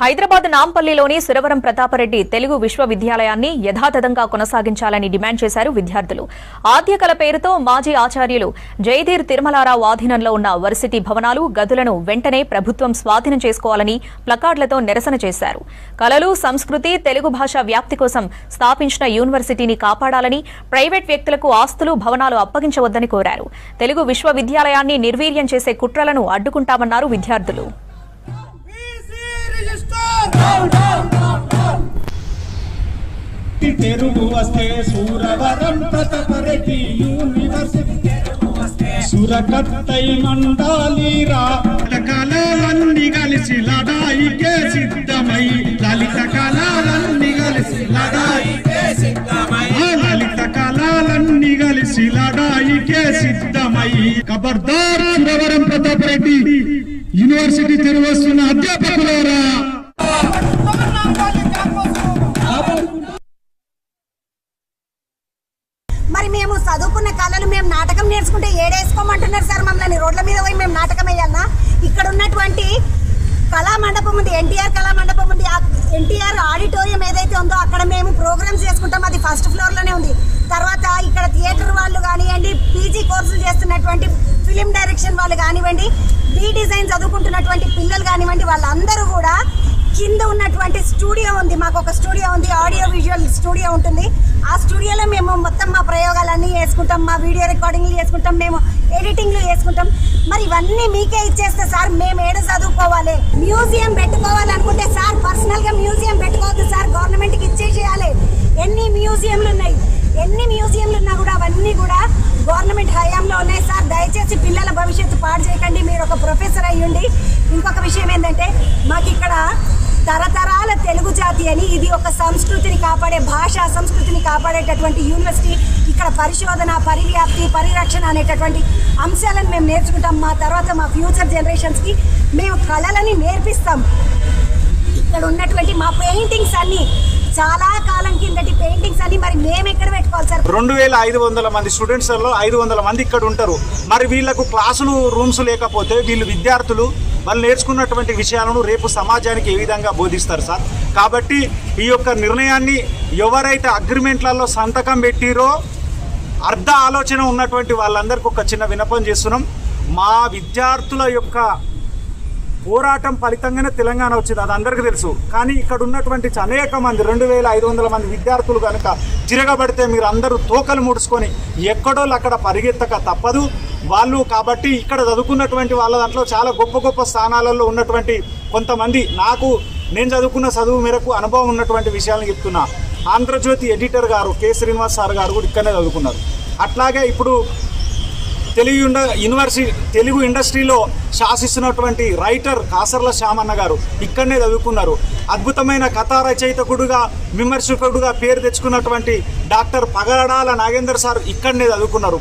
హైదరాబాద్ నాంపల్లిలోని సురవరం ప్రతాపరెడ్డి తెలుగు విశ్వవిద్యాలయాన్ని యథాతథంగా కొనసాగించాలని డిమాండ్ చేశారు విద్యార్థులు. ఆద్యకళ పేరుతో మాజీ ఆచార్యులు జయధీర్ తిరుమలారావు ఆధీనంలో ఉన్న వర్సిటీ భవనాలు, గదులను వెంటనే ప్రభుత్వం స్వాధీనం చేసుకోవాలని ప్లకార్డులతో నిరసన చేశారు. కళలు, సంస్కృతి, తెలుగు భాష వ్యాప్తి కోసం స్థాపించిన యూనివర్సిటీని కాపాడాలని, ప్రైవేట్ వ్యక్తులకు ఆస్తులు, భవనాలు అప్పగించవద్దని కోరారు. తెలుగు విశ్వవిద్యాలయాన్ని నిర్వీర్యం చేసే కుట్రలను అడ్డుకుంటామన్నారు విద్యార్థులు. తెరువు వస్తే సూరవరం ప్రతాపరెడ్డి యూనివర్సిటీ సురకత్తై మండాలిరా కళలన్నీ కలిసి లడాయికే సిద్ధమై లలిత కళలన్నీ కలిసి లడాయికే సిద్ధమై లలిత కళలన్నీ కలిసి లడాయికే సిద్ధమై ఖబర్దార్ సురవరం ప్రతాపరెడ్డి యూనివర్సిటీ తెరవస్తున్న అధ్యాపకులారా మరి మేము చదువుకున్న కళలు మేము నాటకం నేర్చుకుంటే ఏడేసుకోమంటున్నారు సార్. మమ్మల్ని రోడ్ల మీద పోయి మేము నాటకం వేయాలన్నా? ఇక్కడ ఉన్నటువంటి కళా మండపం ఉంది, ఎన్టీఆర్ కళా మండపం ఉంది. ఎన్టీఆర్ ఆడిటోరియం ఏదైతే ఉందో అక్కడ మేము ప్రోగ్రామ్స్ చేసుకుంటాం. అది ఫస్ట్ ఫ్లోర్లోనే ఉంది. తర్వాత ఇక్కడ థియేటర్ వాళ్ళు కానివ్వండి, పీజీ కోర్సులు చేస్తున్నటువంటి ఫిలిం డైరెక్షన్ వాళ్ళు కానివ్వండి, బీ డిజైన్ చదువుకుంటున్నటువంటి పిల్లలు కానివ్వండి, వాళ్ళందరూ కూడా కింద ఉన్నటువంటి స్టూడియో ఉంది. మాకు ఒక స్టూడియో ఉంది, ఆడియో విజువల్ స్టూడియో ఉంటుంది. ఆ స్టూడియోలో మేము మొత్తం మా ప్రయోగాలన్నీ చేసుకుంటాం, మా వీడియో రికార్డింగ్లు చేసుకుంటాం, మేము ఎడిటింగ్లు చేసుకుంటాం. మరి ఇవన్నీ మీకే ఇచ్చేస్తే సార్ మేము ఏడ చదువుకోవాలి? మ్యూజియం పెట్టుకోవాలనుకుంటే సార్ పర్సనల్గా మ్యూజియం పెట్టుకోవద్దు సార్, గవర్నమెంట్కి ఇచ్చేసేయాలి. ఎన్ని మ్యూజియంలు ఉన్నాయి, ఎన్ని మ్యూజియంలు ఉన్నా కూడా అవన్నీ కూడా గవర్నమెంట్ హయాంలో ఉన్నాయి సార్. దయచేసి పిల్లల భవిష్యత్తు పాడు చేయకండి. మీరు ఒక ప్రొఫెసర్ అయ్యుండి. ఇంకొక విషయం ఏంటంటే మాకు ఇక్కడ తరతరాల తెలుగు జాతి అని, ఇది ఒక సంస్కృతిని కాపాడే, భాషా సంస్కృతిని కాపాడేటటువంటి యూనివర్సిటీ. ఇక్కడ పరిశోధన, పరివ్యాప్తి, పరిరక్షణ అనేటటువంటి అంశాలను మేము నేర్చుకుంటాం. మా తర్వాత మా ఫ్యూచర్ జనరేషన్స్కి మేము కళలని నేర్పిస్తాం. ఇక్కడ ఉన్నటువంటి మా పెయింటింగ్స్ అన్నీ చాలా కాలం కిందటి పెయింటింగ్స్ అన్ని మరి మేము ఎక్కడ పెట్టుకోవాలి సార్? 2500 మంది స్టూడెంట్స్లో 500 మంది ఇక్కడ ఉంటారు. మరి వీళ్ళకు క్లాసులు, రూమ్స్ లేకపోతే వీళ్ళు విద్యార్థులు వాళ్ళు నేర్చుకున్నటువంటి విషయాలను రేపు సమాజానికి ఏ విధంగా బోధిస్తారు సార్? కాబట్టి ఈ యొక్క నిర్ణయాన్ని ఎవరైతే అగ్రిమెంట్లలో సంతకం పెట్టిరో అర్ధ ఆలోచన ఉన్నటువంటి వాళ్ళందరికీ ఒక చిన్న విన్నపం చేస్తున్నాం. మా విద్యార్థుల యొక్క పోరాటం ఫలితంగానే తెలంగాణ వచ్చింది, అది అందరికీ తెలుసు. కానీ ఇక్కడ ఉన్నటువంటి అనేక మంది 2500 మంది విద్యార్థులు కనుక తిరగబడితే మీరు అందరూ తోకలు ముడుచుకొని ఎక్కడోళ్ళు అక్కడ పరిగెత్తక తప్పదు వాళ్ళు. కాబట్టి ఇక్కడ చదువుకున్నటువంటి వాళ్ళ దాంట్లో చాలా గొప్ప గొప్ప స్థానాలలో ఉన్నటువంటి కొంతమంది, నేను చదువుకున్న చదువు మేరకు అనుభవం ఉన్నటువంటి విషయాలను చెప్తున్నా. ఆంధ్రజ్యోతి ఎడిటర్ గారు కె శ్రీనివాస్ సార్ గారు కూడా ఇక్కడనే చదువుకున్నారు. అట్లాగే ఇప్పుడు తెలుగు ఇండస్ట్రీలో శాసిస్తున్నటువంటి రైటర్ కాసర్ల శ్యామన్న గారు ఇక్కడనే చదువుకున్నారు. అద్భుతమైన కథా రచయితకుడుగా, విమర్శకుడుగా పేరు తెచ్చుకున్నటువంటి డాక్టర్ పగడాల నాగేందర్ సార్ ఇక్కడనే చదువుకున్నారు.